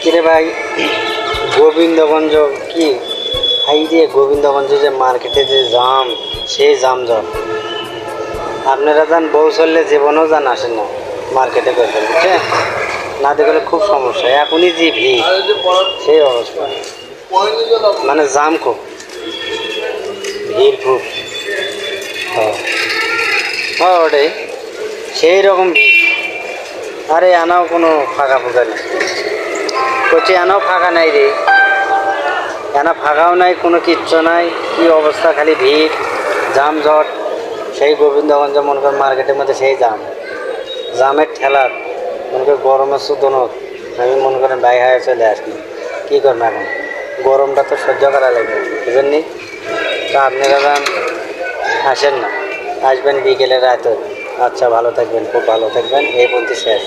কিরে ভাই, গোবিন্দগঞ্জ কি ভাই রে, গোবিন্দগঞ্জ যে মার্কেটে যে জাম, সেই জাম জাম। আপনারা যান বউ চললে জীবনেও যান আসেন না মার্কেটে করবেন, বুঝছেন? না দেখলে খুব সমস্যা। এখনই যে ভিড়, সেই অবস্থা, মানে জাম খুব, ভিড় খুব। হ্যাঁ হ্যাঁ, ওটাই সেই রকম ভিড়। আরে আনাও কোনো ফাঁকা ফুঁকা নেই, করছি আনাও ফাঁকা নাই রে, এনা ফাঁকাও নাই, কোনো কিচ্ছু নাই। কি অবস্থা, খালি ভিড়, জাম জট। সেই গোবিন্দগঞ্জ মনে করেন মার্কেটের মধ্যে সেই জাম, জামের ঠেলার মনে করেন গরমের সুদনত আমি মনে করেন বাই হয়ে চলে আসি। কী করবো এখন, গরমটা তো সহ্য করা লাগবে, বুঝেননি? তা আপনারা যান, আসেন না, আসবেন বিকেলে রাতে। আচ্ছা, ভালো থাকবেন, খুব ভালো থাকবেন, এই পর্যন্ত শেষ।